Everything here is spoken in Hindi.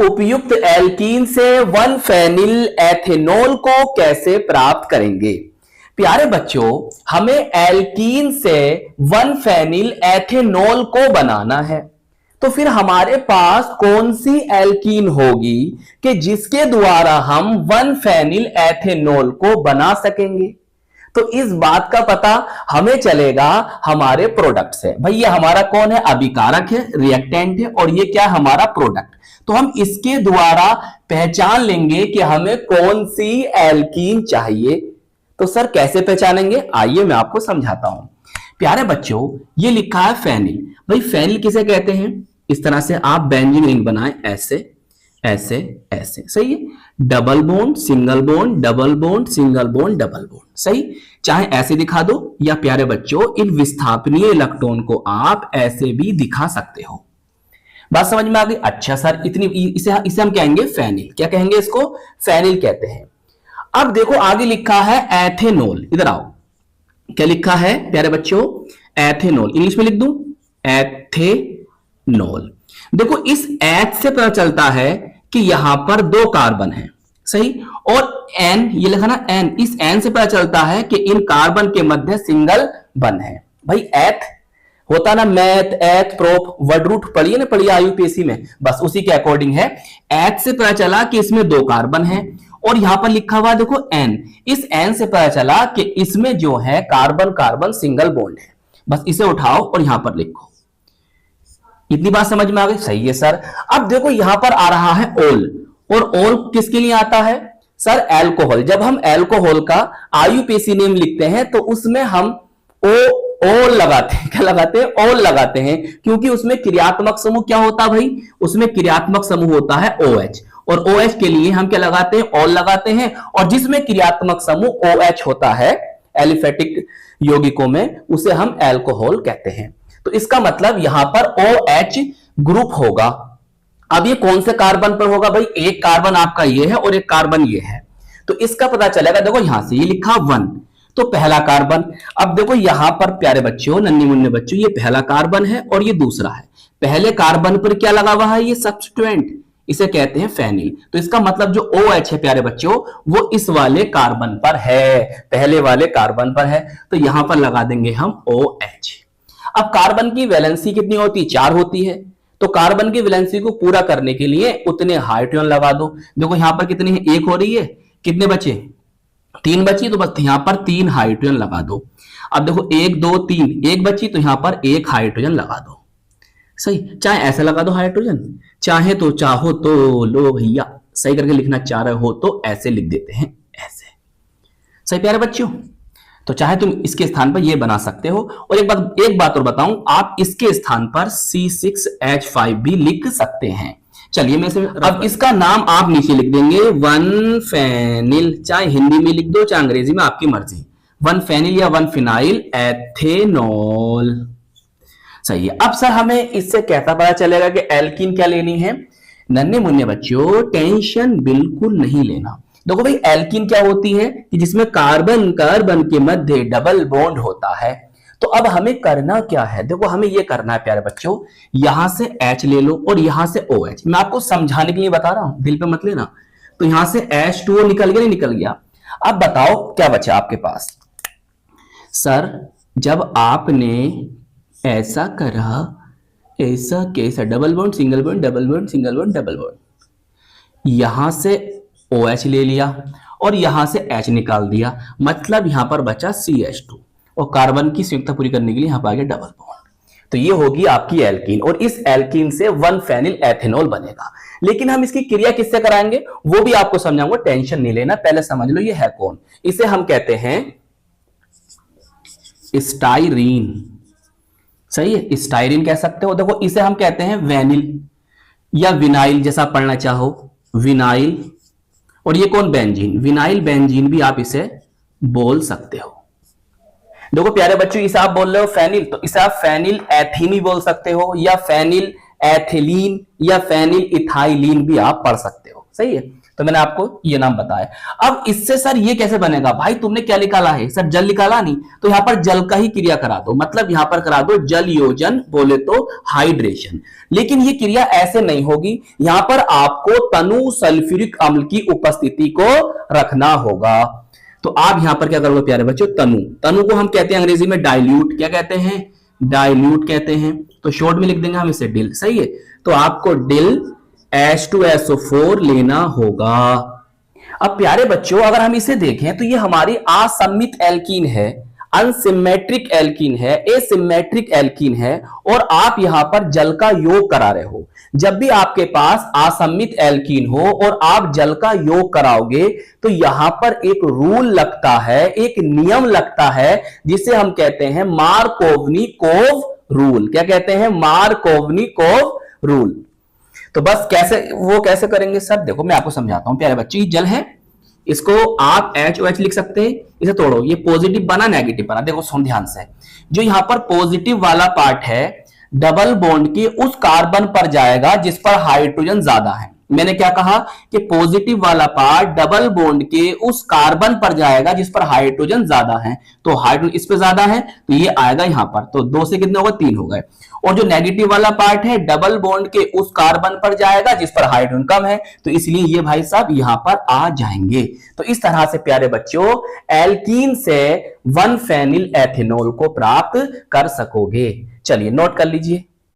उपयुक्त एल्कीन से 1 फेनिल एथेनॉल को कैसे प्राप्त करेंगे? प्यारे बच्चों, हमें एल्कीन से 1 फेनिल एथेनॉल को बनाना है। तो फिर हमारे पास कौन सी एल्कीन होगी कि जिसके द्वारा हम 1 फेनिल एथेनॉल को बना सकेंगे? तो इस बात का पता हमें चलेगा हमारे प्रोडक्ट से। भाई ये हमारा कौन है? अभिकारक है, रिएक्टेंट है, और ये क्या है? हमारा प्रोडक्ट। तो हम इसके द्वारा पहचान लेंगे कि हमें कौन सी एल्कीन चाहिए। तो सर कैसे पहचानेंगे? आइए मैं आपको समझाता हूं। प्यारे बच्चों, ये लिखा है फेनिल। भाई फेनिल किसे कहते हैं? इस तरह से आप बेंजीन रिंग बनाएं, ऐसे ऐसे ऐसे, सही है। Double bond, single bond, double bond, single bond, double bond, सही। चाहे ऐसे दिखा दो या प्यारे बच्चों इन विस्थापनीय इलेक्ट्रॉन को आप ऐसे भी दिखा सकते हो। बात समझ में आ गई? अच्छा सर, इतनी इसे हम कहेंगे फेनिल। क्या कहेंगे इसको? फेनिल कहते हैं। अब देखो आगे लिखा है एथेनॉल। इधर आओ, क्या लिखा है प्यारे बच्चों? एथेनॉल। इंग्लिश में लिख दूं? एथेनॉल। देखो इस एच से पता चलता है कि यहां पर 2 कार्बन है, सही। और एन, ये लिखा ना एन, इस एन से पता चलता है कि इन कार्बन के मध्य सिंगल बंध है। भाई एथ होता ना, मैथ, एथ, प्रोप, वर्ड रूट पढ़िए ना, पढ़िए आईयूपीएससी में, बस उसी के अकॉर्डिंग है। एथ से पता चला कि इसमें 2 कार्बन है, और यहां पर लिखा हुआ देखो एन, इस एन से पता चला कि इसमें जो है कार्बन कार्बन सिंगल बॉन्ड है। बस इसे उठाओ और यहां पर लिखो। इतनी बात समझ में आ गई? सही है सर। अब देखो यहां पर आ रहा है ओल, और ओल किसके लिए आता है? Sir alcohol. जब हम एल्कोहल का आईयूपीएसी नेम लिखते हैं तो उसमें हम ओल लगाते हैं। क्या लगाते हैं? ओल लगाते हैं, क्योंकि उसमें क्रियात्मक समूह क्या होता है भाई? उसमें क्रियात्मक समूह होता है OH, और OH के लिए हम क्या लगाते हैं? ओल लगाते हैं। और जिसमें क्रियात्मक समूह OH होता है एलिफेटिक यौगिकों में, उसे हम एल्कोहल कहते हैं। तो इसका मतलब यहां पर OH ग्रुप होगा। अब ये कौन से कार्बन पर होगा भाई? एक कार्बन आपका ये है और एक कार्बन ये है, तो इसका पता चलेगा। देखो यहां से ये लिखा 1, तो पहला कार्बन। अब देखो यहां पर प्यारे बच्चों, नन्हे मुन्ने बच्चों, ये पहला कार्बन है और ये दूसरा है। पहले कार्बन पर क्या लगा हुआ है? ये सब्स्टिट्यूएंट, इसे कहते हैं फेनिल। तो इसका मतलब जो OH है प्यारे बच्चों, वो इस वाले कार्बन पर है, पहले वाले कार्बन पर है। तो यहां पर लगा देंगे हम OH। अब कार्बन की वैलेंसी कितनी होती है? 4 होती है। तो कार्बन की वैलेंसी को पूरा करने के लिए उतने हाइड्रोजन लगा दो। देखो यहां पर कितनी है? 1 हो रही है, कितने बचे? 3 बची, तो बस यहां पर 3 हाइड्रोजन लगा दो। अब देखो 1 2 3, 1 बची, तो यहां पर 1 हाइड्रोजन लगा दो, सही। चाहे ऐसा लगा दो हाइड्रोजन, चाहे तो चाहो तो लो भैया, सही करके लिखना चाह रहे हो तो ऐसे लिख देते हैं, ऐसे, सही प्यारे बच्चों। तो चाहे तुम इसके स्थान पर ये बना सकते हो। और एक बात और बताऊं, आप इसके स्थान पर C6H5 भी लिख सकते हैं। चलिए मैं से अब इसका नाम आप नीचे लिख देंगे 1 फेनिल, चाहे हिंदी में लिख दो चाहे अंग्रेजी में, आपकी मर्जी। 1 फेनिल या 1 फिनाइल एथेनॉल, सही है। अब सर हमें इससे कैसा पता चलेगा कि एल्कीन क्या लेनी है? नन्हे मुन्ने बच्चों, टेंशन बिल्कुल नहीं लेना। देखो भाई एल्कीन क्या होती है कि जिसमें कार्बन कार्बन के मध्य डबल बॉन्ड होता है। तो अब हमें करना क्या है? देखो हमें ये करना है प्यारे बच्चों, यहां से H ले लो और यहां से OH। मैं आपको समझाने के लिए बता रहा हूं, दिल पे मत लेना। तो यहां से H2O निकल गया, नहीं निकल गया? अब बताओ क्या बचा आपके पास? सर जब आपने ऐसा करा, ऐसा कैसा? Double bond single bond, double bond single bond, double bond, यहां से OH ले लिया और यहां से H निकाल दिया, मतलब यहां पर बचा CH2, और कार्बन की संयुक्ता पूरी करने के लिए यहां पर आ गया डबल बॉन्ड। तो ये होगी आपकी एल्कीन, और इस एल्कीन से 1 फेनिल एथेनॉल बनेगा। लेकिन हम इसकी क्रिया किससे कराएंगे वो भी आपको समझाऊंगा, टेंशन नहीं लेना। पहले समझ लो ये है कौन। इसे हम कहते हैं स्टाइरीन, सही है, स्टाइरीन कह सकते हो। देखो इसे हम कहते हैं वेनिल या विनाइल, जैसा पढ़ना चाहो, विनाइल। और ये कौन? बेंजीन, विनाइल बेंजीन भी आप इसे बोल सकते हो। देखो प्यारे बच्चों, इसे आप बोल रहे हो फेनिल, तो इसे आप फेनिल एथीन भी बोल सकते हो, या फेनिल एथिलीन, या फेनिल इथाइलीन भी आप पढ़ सकते हो, सही है। तो मैंने आपको ये नाम बताया। अब इससे सर ये कैसे बनेगा, भाई तुमने क्या निकाला है सर, जल निकाला नहीं, तो यहां पर जल का ही क्रिया करा दो, मतलब यहां पर करा दो जल योजन, बोले तो हाइड्रेशन। लेकिन ये क्रिया ऐसे नहीं होगी, यहां पर आपको तनु सल्फ्यूरिक अम्ल की उपस्थिति को रखना होगा। तो आप यहां पर क्या करोगे प्यारे बच्चों, तनु को हम कहते हैं अंग्रेजी में डाइल्यूट, क्या कहते हैं, डाइल्यूट कहते हैं, तो शॉर्ट में लिख देंगे हम इसे डिल, सही है। तो आपको डिल H2SO4 लेना होगा। अब प्यारे बच्चों अगर हम इसे देखें तो ये हमारी असम्मित एल्कीन है, अनसिमेट्रिक एल्कीन है, एसिमेट्रिक एल्कीन है, और आप यहां पर जल का योग करा रहे हो। जब भी आपके पास असम्मित एल्कीन हो और आप जल का योग कराओगे तो यहां पर एक रूल लगता है, एक नियम लगता है, जिसे हम कहते हैं मार्कोवनिकोव रूल। क्या कहते हैं, मार्कोवनिकोव रूल। तो बस कैसे करेंगे सर, देखो मैं आपको समझाता हूं प्यारे बच्चे। ये जल है, इसको आप HOH लिख सकते हैं, इसे तोड़ो, ये पॉजिटिव बना नेगेटिव बना, देखो सुन ध्यान से। जो यहां पर पॉजिटिव वाला पार्ट है डबल बॉन्ड के उस कार्बन पर जाएगा जिस पर हाइड्रोजन ज्यादा है। मैंने क्या कहा कि पॉजिटिव वाला पार्ट डबल बॉन्ड के उस कार्बन पर जाएगा जिस पर हाइड्रोजन ज्यादा है, तो हाइड्रोजन इस पे ज्यादा है तो ये आएगा यहां पर, तो 2 से कितने होगा, 3 हो गए। और जो नेगेटिव वाला पार्ट है डबल बॉन्ड के उस कार्बन पर जाएगा जिस पर हाइड्रोजन कम है, तो इसलिए ये भाई साहब यहां पर आ जाएंगे। तो इस तरह से प्यारे बच्चों एल्कीन से 1 फेनिल एथेनॉल को प्राप्त कर सकोगे। चलिए नोट कर लीजिए।